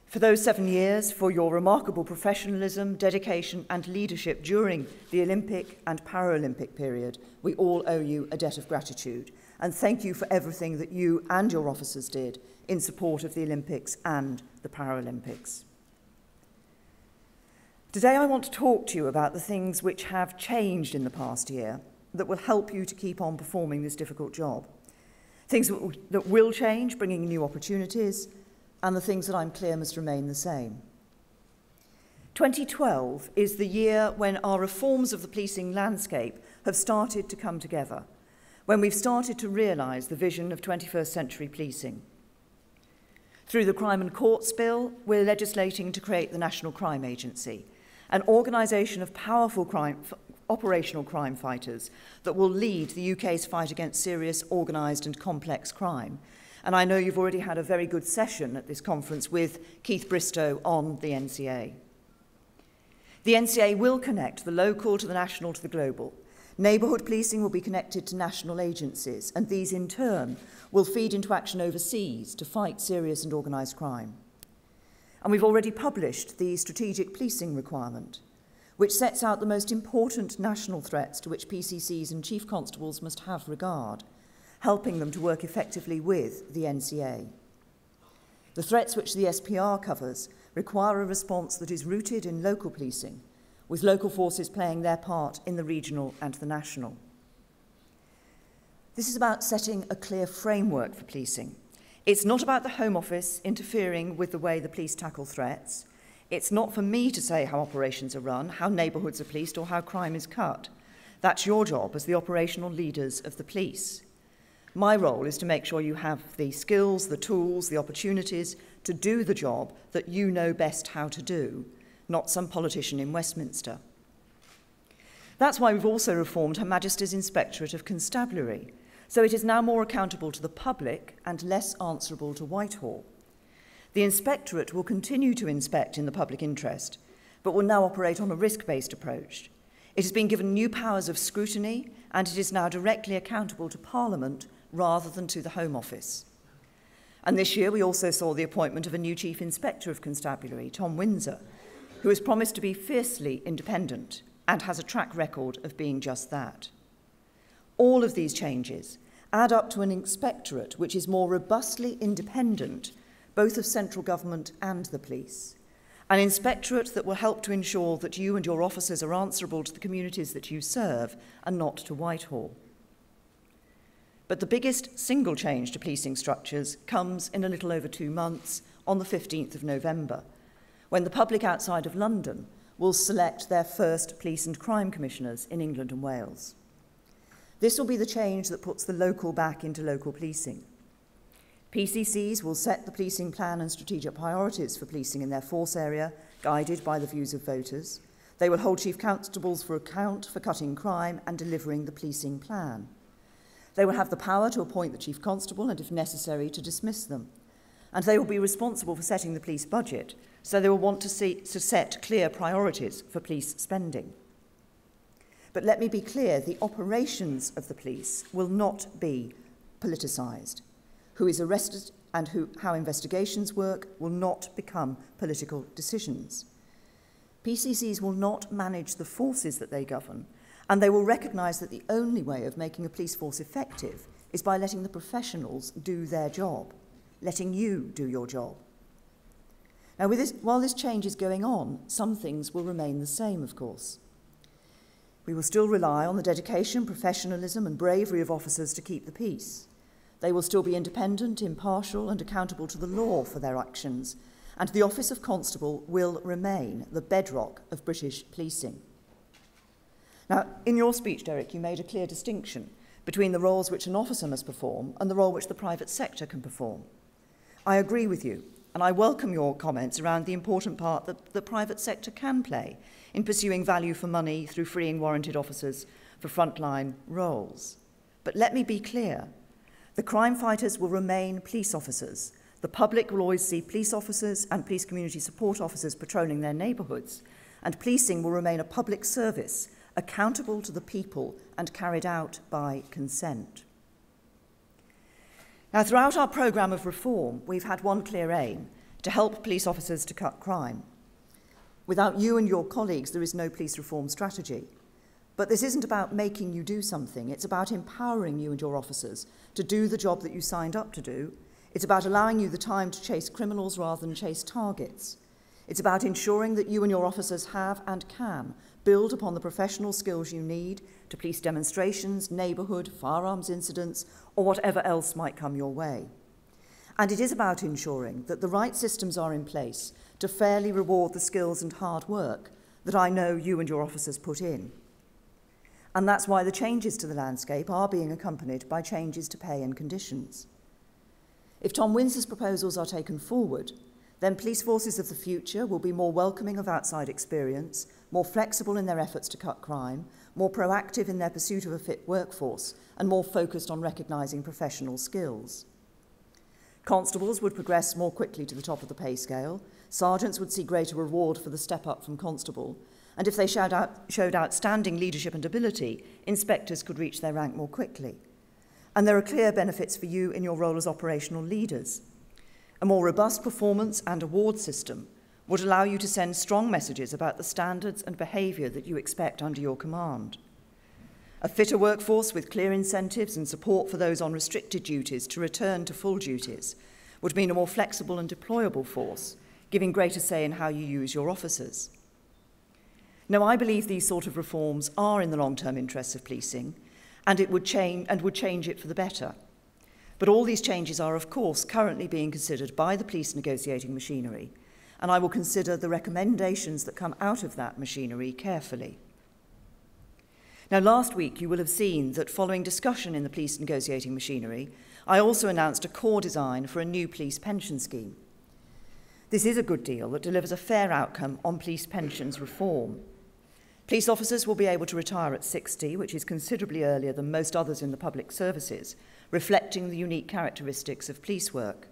C: for those 7 years, for your remarkable professionalism, dedication and leadership during the Olympic and Paralympic period. We all owe you a debt of gratitude. And thank you for everything that you and your officers did in support of the Olympics and the Paralympics. Today I want to talk to you about the things which have changed in the past year that will help you to keep on performing this difficult job. Things that will change, bringing new opportunities, and the things that I'm clear must remain the same. 2012 is the year when our reforms of the policing landscape have started to come together, when we've started to realise the vision of 21st century policing. Through the Crime and Courts Bill, we're legislating to create the National Crime Agency, an organisation of powerful operational crime fighters that will lead the UK's fight against serious, organised and complex crime. And I know you've already had a very good session at this conference with Keith Bristow on the NCA. The NCA will connect the local to the national to the global. Neighbourhood policing will be connected to national agencies, and these in turn will feed into action overseas to fight serious and organised crime. And we've already published the Strategic Policing Requirement, which sets out the most important national threats to which PCCs and chief constables must have regard, helping them to work effectively with the NCA. The threats which the SPR covers require a response that is rooted in local policing, with local forces playing their part in the regional and the national. This is about setting a clear framework for policing. It's not about the Home Office interfering with the way the police tackle threats. It's not for me to say how operations are run, how neighbourhoods are policed, or how crime is cut. That's your job as the operational leaders of the police. My role is to make sure you have the skills, the tools, the opportunities to do the job that you know best how to do, not some politician in Westminster. That's why we've also reformed Her Majesty's Inspectorate of Constabulary, so it is now more accountable to the public and less answerable to Whitehall. The Inspectorate will continue to inspect in the public interest, but will now operate on a risk-based approach. It has been given new powers of scrutiny, and it is now directly accountable to Parliament rather than to the Home Office. And this year we also saw the appointment of a new Chief Inspector of Constabulary, Tom Windsor, who has promised to be fiercely independent and has a track record of being just that. All of these changes add up to an inspectorate which is more robustly independent, both of central government and the police. An inspectorate that will help to ensure that you and your officers are answerable to the communities that you serve and not to Whitehall. But the biggest single change to policing structures comes in a little over 2 months, on the 15th of November, when the public outside of London will select their first police and crime commissioners in England and Wales. This will be the change that puts the local back into local policing. PCCs will set the policing plan and strategic priorities for policing in their force area, guided by the views of voters. They will hold chief constables for account for cutting crime and delivering the policing plan. They will have the power to appoint the chief constable and, if necessary, to dismiss them. And they will be responsible for setting the police budget, so they will want to set clear priorities for police spending. But let me be clear, the operations of the police will not be politicised. Who is arrested and how investigations work will not become political decisions. PCCs will not manage the forces that they govern, and they will recognise that the only way of making a police force effective is by letting the professionals do their job, letting you do your job. Now, while this change is going on, some things will remain the same, of course. We will still rely on the dedication, professionalism and bravery of officers to keep the peace. They will still be independent, impartial and accountable to the law for their actions, and the Office of Constable will remain the bedrock of British policing. Now, in your speech, Derek, you made a clear distinction between the roles which an officer must perform and the role which the private sector can perform. I agree with you, and I welcome your comments around the important part that the private sector can play in pursuing value for money through freeing warranted officers for frontline roles. But let me be clear, the crime fighters will remain police officers. The public will always see police officers and police community support officers patrolling their neighbourhoods, and policing will remain a public service accountable to the people and carried out by consent. Now, throughout our programme of reform, we've had one clear aim: to help police officers to cut crime. Without you and your colleagues, there is no police reform strategy. But this isn't about making you do something. It's about empowering you and your officers to do the job that you signed up to do. It's about allowing you the time to chase criminals rather than chase targets. It's about ensuring that you and your officers have and can build upon the professional skills you need to police demonstrations, neighbourhood, firearms incidents, or whatever else might come your way. And it is about ensuring that the right systems are in place to fairly reward the skills and hard work that I know you and your officers put in. And that's why the changes to the landscape are being accompanied by changes to pay and conditions. If Tom Windsor's proposals are taken forward, then police forces of the future will be more welcoming of outside experience, more flexible in their efforts to cut crime, more proactive in their pursuit of a fit workforce, and more focused on recognising professional skills. Constables would progress more quickly to the top of the pay scale, sergeants would see greater reward for the step up from constable, and if they showed outstanding leadership and ability, inspectors could reach their rank more quickly. And there are clear benefits for you in your role as operational leaders. A more robust performance and award system would allow you to send strong messages about the standards and behaviour that you expect under your command. A fitter workforce with clear incentives and support for those on restricted duties to return to full duties would mean a more flexible and deployable force, giving greater say in how you use your officers. Now, I believe these sort of reforms are in the long-term interests of policing, and would change it for the better. But all these changes are, of course, currently being considered by the police negotiating machinery, and I will consider the recommendations that come out of that machinery carefully. Now, last week you will have seen that following discussion in the police negotiating machinery, I also announced a core design for a new police pension scheme. This is a good deal that delivers a fair outcome on police pensions reform. Police officers will be able to retire at 60, which is considerably earlier than most others in the public services, reflecting the unique characteristics of police work.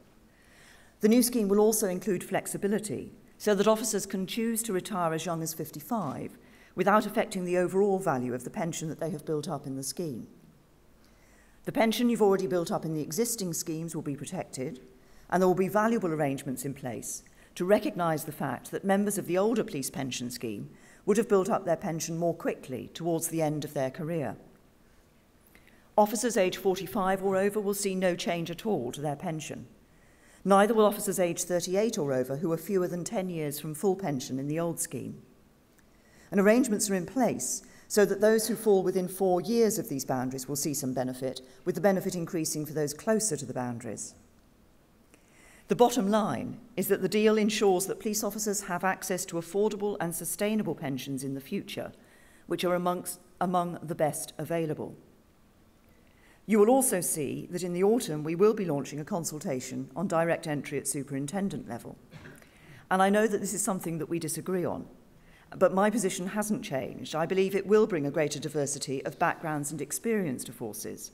C: The new scheme will also include flexibility, so that officers can choose to retire as young as 55 without affecting the overall value of the pension that they have built up in the scheme. The pension you've already built up in the existing schemes will be protected, and there will be valuable arrangements in place to recognise the fact that members of the older police pension scheme would have built up their pension more quickly towards the end of their career. Officers aged 45 or over will see no change at all to their pension. Neither will officers aged 38 or over who are fewer than 10 years from full pension in the old scheme. And arrangements are in place so that those who fall within 4 years of these boundaries will see some benefit, with the benefit increasing for those closer to the boundaries. The bottom line is that the deal ensures that police officers have access to affordable and sustainable pensions in the future, which are among the best available. You will also see that in the autumn we will be launching a consultation on direct entry at superintendent level. And I know that this is something that we disagree on, but my position hasn't changed. I believe it will bring a greater diversity of backgrounds and experience to forces.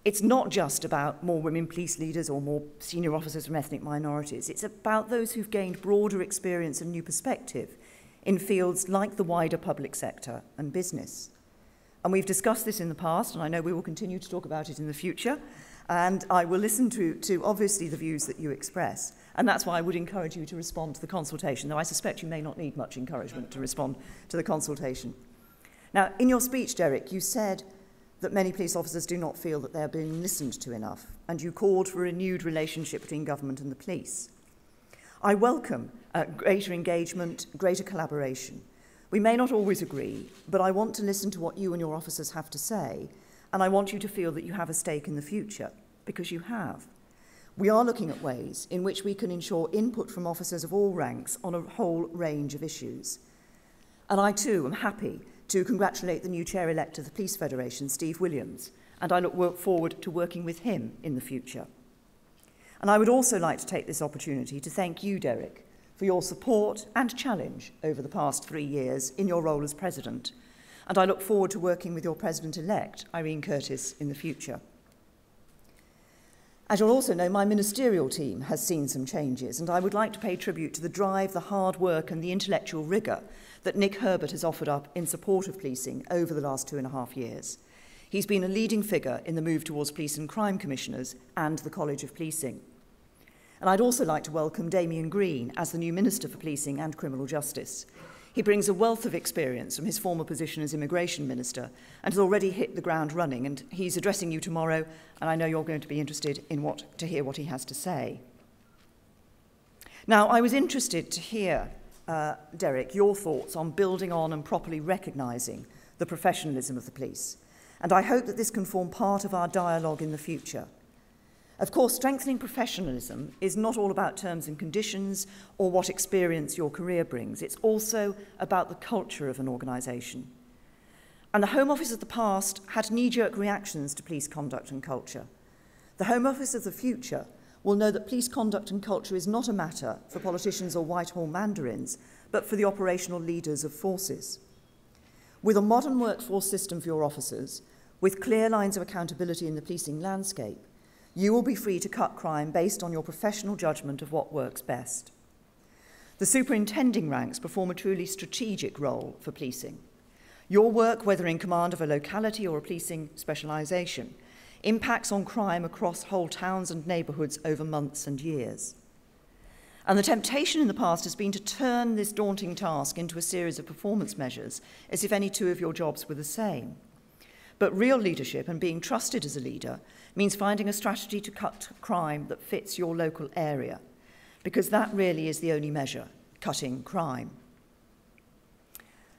C: It's not just about more women police leaders or more senior officers from ethnic minorities. It's about those who've gained broader experience and new perspective in fields like the wider public sector and business. And we've discussed this in the past, and I know we will continue to talk about it in the future, and I will listen to obviously the views that you express. And that's why I would encourage you to respond to the consultation, though I suspect you may not need much encouragement to respond to the consultation. Now, in your speech, Derek, you said that many police officers do not feel that they are being listened to enough, and you called for a renewed relationship between government and the police. I welcome greater engagement, greater collaboration. We may not always agree, but I want to listen to what you and your officers have to say, and I want you to feel that you have a stake in the future, because you have. We are looking at ways in which we can ensure input from officers of all ranks on a whole range of issues. And I too am happy to congratulate the new chair-elect of the Police Federation, Steve Williams, and I look forward to working with him in the future. And I would also like to take this opportunity to thank you, Derek, for your support and challenge over the past 3 years in your role as President, and I look forward to working with your President-elect, Irene Curtis, in the future. As you'll also know, my ministerial team has seen some changes, and I would like to pay tribute to the drive, the hard work and the intellectual rigour that Nick Herbert has offered up in support of policing over the last 2.5 years. He's been a leading figure in the move towards police and crime commissioners and the College of Policing. And I'd also like to welcome Damien Green as the new Minister for Policing and Criminal Justice. He brings a wealth of experience from his former position as Immigration Minister and has already hit the ground running, and he's addressing you tomorrow, and I know you're going to be interested in to hear what he has to say. Now, I was interested to hear, Derek, your thoughts on building on and properly recognising the professionalism of the police, and I hope that this can form part of our dialogue in the future. Of course, strengthening professionalism is not all about terms and conditions or what experience your career brings. It's also about the culture of an organisation. And the Home Office of the past had knee-jerk reactions to police conduct and culture. The Home Office of the future will know that police conduct and culture is not a matter for politicians or Whitehall mandarins, but for the operational leaders of forces. With a modern workforce system for your officers, with clear lines of accountability in the policing landscape, you will be free to cut crime based on your professional judgment of what works best. The superintending ranks perform a truly strategic role for policing. Your work, whether in command of a locality or a policing specialisation, impacts on crime across whole towns and neighbourhoods over months and years. And the temptation in the past has been to turn this daunting task into a series of performance measures, as if any two of your jobs were the same. But real leadership and being trusted as a leader means finding a strategy to cut crime that fits your local area, because that really is the only measure, cutting crime.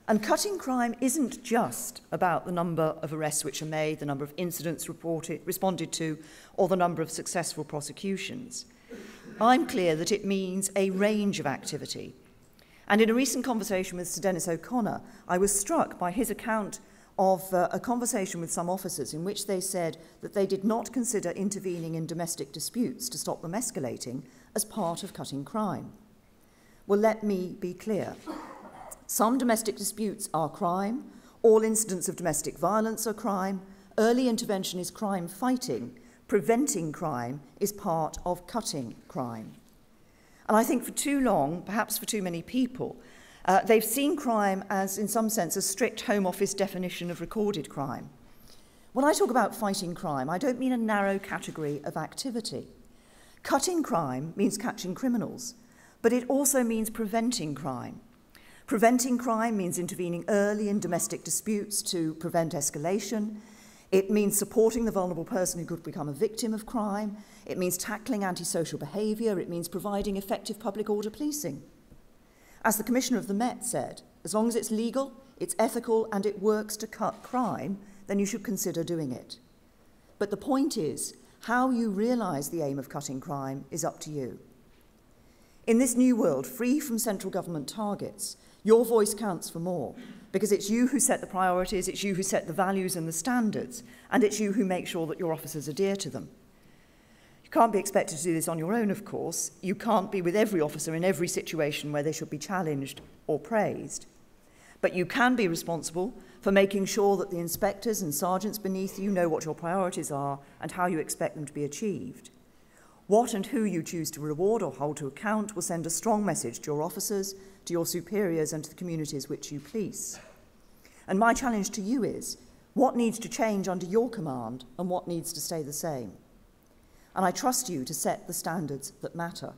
C: And cutting crime isn't just about the number of arrests which are made, the number of incidents responded to, or the number of successful prosecutions. I'm clear that it means a range of activity. And in a recent conversation with Sir Dennis O'Connor, I was struck by his account of a conversation with some officers in which they said that they did not consider intervening in domestic disputes to stop them escalating as part of cutting crime. Well, let me be clear. Some domestic disputes are crime, all incidents of domestic violence are crime, early intervention is crime fighting, preventing crime is part of cutting crime. And I think for too long, perhaps for too many people, they've seen crime as, in some sense, a strict Home Office definition of recorded crime. When I talk about fighting crime, I don't mean a narrow category of activity. Cutting crime means catching criminals, but it also means preventing crime. Preventing crime means intervening early in domestic disputes to prevent escalation. It means supporting the vulnerable person who could become a victim of crime. It means tackling antisocial behaviour. It means providing effective public order policing. As the Commissioner of the Met said, as long as it's legal, it's ethical, and it works to cut crime, then you should consider doing it. But the point is, how you realise the aim of cutting crime is up to you. In this new world, free from central government targets, your voice counts for more, because it's you who set the priorities, it's you who set the values and the standards, and it's you who make sure that your officers adhere to them. You can't be expected to do this on your own, of course. You can't be with every officer in every situation where they should be challenged or praised. But you can be responsible for making sure that the inspectors and sergeants beneath you know what your priorities are and how you expect them to be achieved. What and who you choose to reward or hold to account will send a strong message to your officers, to your superiors, and to the communities which you police. And my challenge to you is, what needs to change under your command and what needs to stay the same? And I trust you to set the standards that matter.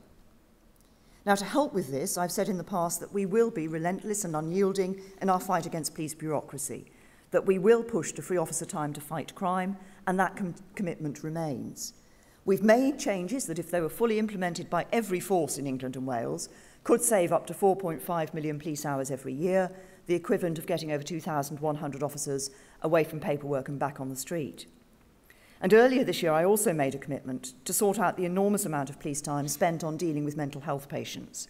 C: Now, to help with this, I've said in the past that we will be relentless and unyielding in our fight against police bureaucracy, that we will push to free officer time to fight crime, and that commitment remains. We've made changes that, if they were fully implemented by every force in England and Wales, could save up to 4.5 million police hours every year, the equivalent of getting over 2,100 officers away from paperwork and back on the street. And earlier this year, I also made a commitment to sort out the enormous amount of police time spent on dealing with mental health patients.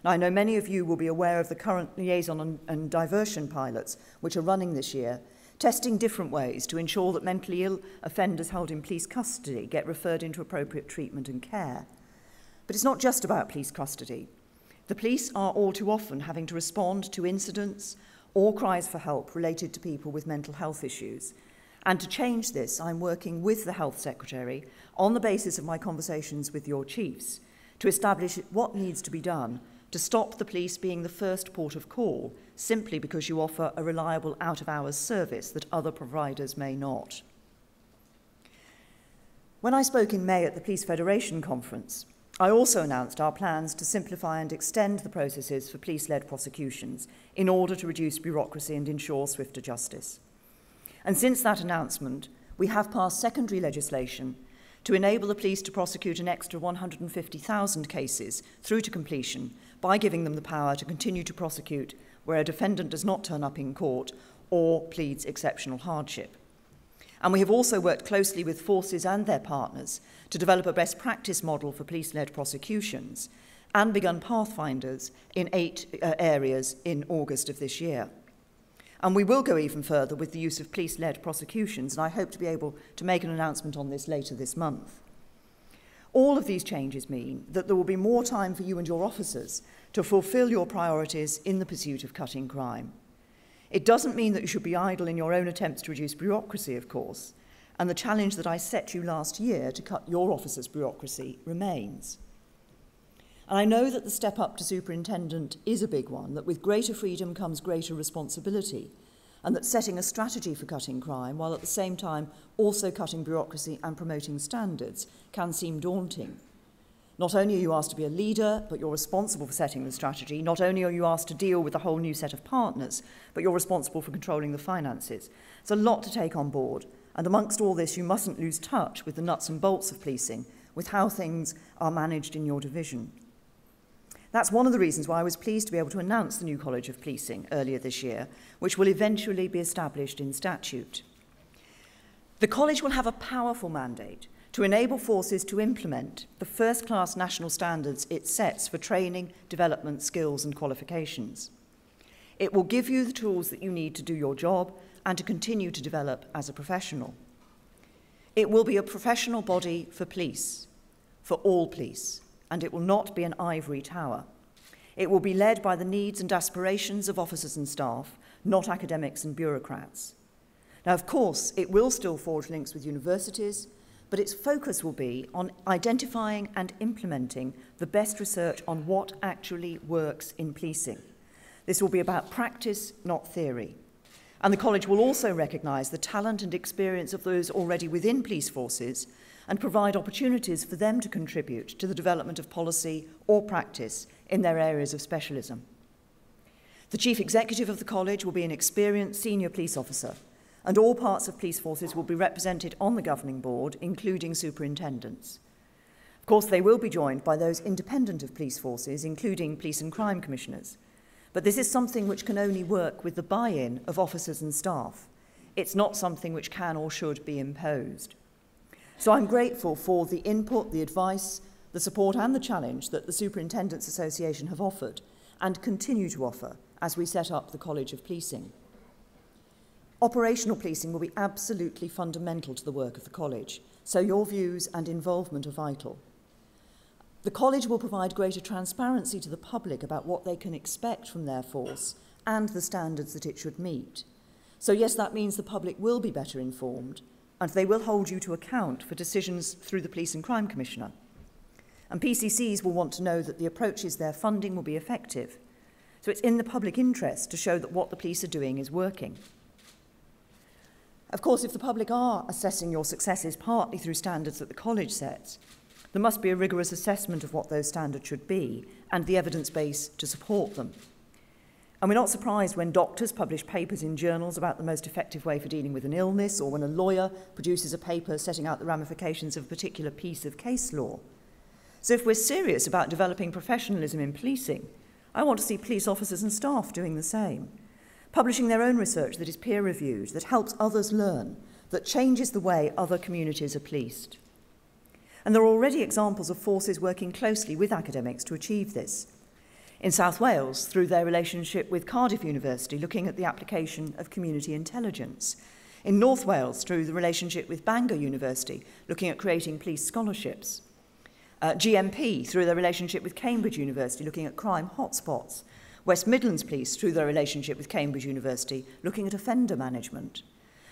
C: Now, I know many of you will be aware of the current liaison and diversion pilots, which are running this year, testing different ways to ensure that mentally ill offenders held in police custody get referred into appropriate treatment and care. But it's not just about police custody. The police are all too often having to respond to incidents or cries for help related to people with mental health issues. And to change this, I'm working with the Health Secretary on the basis of my conversations with your chiefs to establish what needs to be done to stop the police being the first port of call simply because you offer a reliable out-of-hours service that other providers may not. When I spoke in May at the Police Federation conference, I also announced our plans to simplify and extend the processes for police-led prosecutions in order to reduce bureaucracy and ensure swifter justice. And since that announcement, we have passed secondary legislation to enable the police to prosecute an extra 150,000 cases through to completion by giving them the power to continue to prosecute where a defendant does not turn up in court or pleads exceptional hardship. And we have also worked closely with forces and their partners to develop a best practice model for police-led prosecutions and begun pathfinders in 8 areas in August of this year. And we will go even further with the use of police-led prosecutions, and I hope to be able to make an announcement on this later this month. All of these changes mean that there will be more time for you and your officers to fulfil your priorities in the pursuit of cutting crime. It doesn't mean that you should be idle in your own attempts to reduce bureaucracy, of course, and the challenge that I set you last year to cut your officers' bureaucracy remains. And I know that the step up to superintendent is a big one, that with greater freedom comes greater responsibility, and that setting a strategy for cutting crime, while at the same time also cutting bureaucracy and promoting standards, can seem daunting. Not only are you asked to be a leader, but you're responsible for setting the strategy. Not only are you asked to deal with a whole new set of partners, but you're responsible for controlling the finances. It's a lot to take on board. And amongst all this, you mustn't lose touch with the nuts and bolts of policing, with how things are managed in your division. That's one of the reasons why I was pleased to be able to announce the new College of Policing earlier this year, which will eventually be established in statute. The college will have a powerful mandate to enable forces to implement the first-class national standards it sets for training, development, skills and qualifications. It will give you the tools that you need to do your job and to continue to develop as a professional. It will be a professional body for police, for all police, and it will not be an ivory tower. It will be led by the needs and aspirations of officers and staff, not academics and bureaucrats. Now, of course, it will still forge links with universities, but its focus will be on identifying and implementing the best research on what actually works in policing. This will be about practice, not theory. And the college will also recognise the talent and experience of those already within police forces and provide opportunities for them to contribute to the development of policy or practice in their areas of specialism. The chief executive of the college will be an experienced senior police officer, and all parts of police forces will be represented on the governing board, including superintendents. Of course, they will be joined by those independent of police forces, including police and crime commissioners. But this is something which can only work with the buy-in of officers and staff. It's not something which can or should be imposed. So I'm grateful for the input, the advice, the support and the challenge that the Superintendents Association have offered and continue to offer as we set up the College of Policing. Operational policing will be absolutely fundamental to the work of the college, so your views and involvement are vital. The college will provide greater transparency to the public about what they can expect from their force and the standards that it should meet. So yes, that means the public will be better informed, and they will hold you to account for decisions through the Police and Crime Commissioner. And PCCs will want to know that the approaches they're funding will be effective. So it's in the public interest to show that what the police are doing is working. Of course, if the public are assessing your successes partly through standards that the college sets, there must be a rigorous assessment of what those standards should be and the evidence base to support them. And we're not surprised when doctors publish papers in journals about the most effective way for dealing with an illness, or when a lawyer produces a paper setting out the ramifications of a particular piece of case law. So if we're serious about developing professionalism in policing, I want to see police officers and staff doing the same, publishing their own research that is peer-reviewed, that helps others learn, that changes the way other communities are policed. And there are already examples of forces working closely with academics to achieve this. In South Wales, through their relationship with Cardiff University, looking at the application of community intelligence. In North Wales, through the relationship with Bangor University, looking at creating police scholarships. GMP, through their relationship with Cambridge University, looking at crime hotspots. West Midlands Police, through their relationship with Cambridge University, looking at offender management.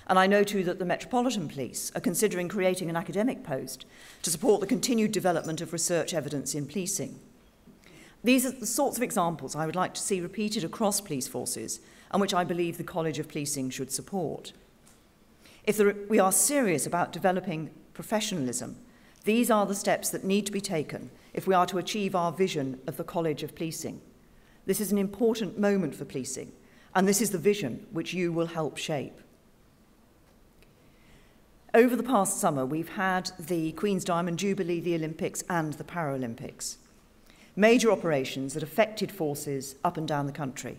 C: And I know too that the Metropolitan Police are considering creating an academic post to support the continued development of research evidence in policing. These are the sorts of examples I would like to see repeated across police forces and which I believe the College of Policing should support. If we are serious about developing professionalism, these are the steps that need to be taken if we are to achieve our vision of the College of Policing. This is an important moment for policing, and this is the vision which you will help shape. Over the past summer, we've had the Queen's Diamond Jubilee, the Olympics and the Paralympics. Major operations that affected forces up and down the country.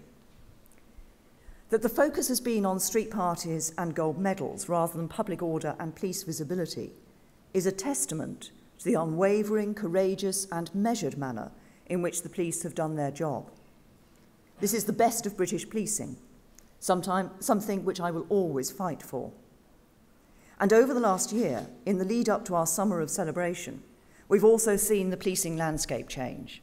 C: That the focus has been on street parties and gold medals rather than public order and police visibility is a testament to the unwavering, courageous and measured manner in which the police have done their job. This is the best of British policing, something which I will always fight for. And over the last year, in the lead up to our summer of celebration, we've also seen the policing landscape change.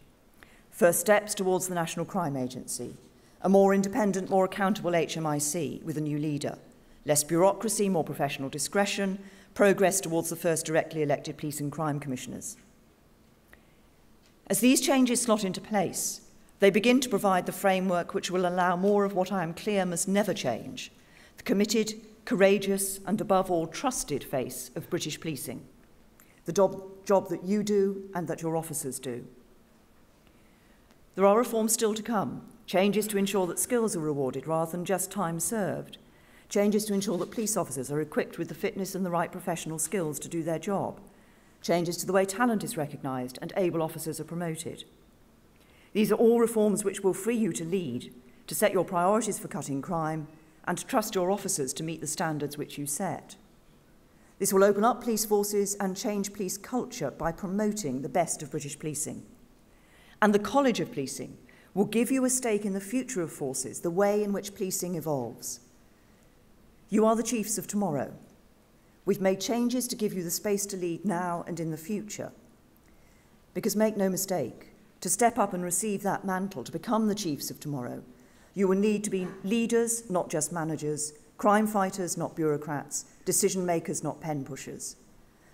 C: First steps towards the National Crime Agency, a more independent, more accountable HMIC with a new leader, less bureaucracy, more professional discretion, progress towards the first directly elected police and crime commissioners. As these changes slot into place, they begin to provide the framework which will allow more of what I am clear must never change, the committed, courageous and above all trusted face of British policing, the job that you do and that your officers do. There are reforms still to come, changes to ensure that skills are rewarded rather than just time served, changes to ensure that police officers are equipped with the fitness and the right professional skills to do their job, changes to the way talent is recognised and able officers are promoted. These are all reforms which will free you to lead, to set your priorities for cutting crime, and to trust your officers to meet the standards which you set. This will open up police forces and change police culture by promoting the best of British policing. And the College of Policing will give you a stake in the future of forces, the way in which policing evolves. You are the chiefs of tomorrow. We've made changes to give you the space to lead now and in the future. Because make no mistake, to step up and receive that mantle, to become the chiefs of tomorrow, you will need to be leaders, not just managers, crime fighters, not bureaucrats, decision makers, not pen pushers.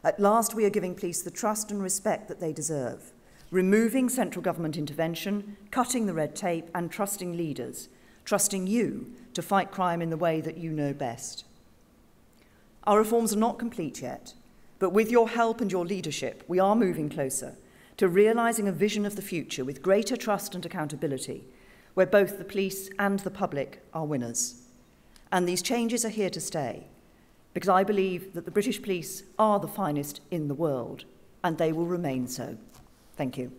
C: At last, we are giving police the trust and respect that they deserve, removing central government intervention, cutting the red tape, and trusting leaders, trusting you to fight crime in the way that you know best. Our reforms are not complete yet, but with your help and your leadership, we are moving closer to realising a vision of the future with greater trust and accountability, where both the police and the public are winners. And these changes are here to stay, because I believe that the British police are the finest in the world, and they will remain so. Thank you.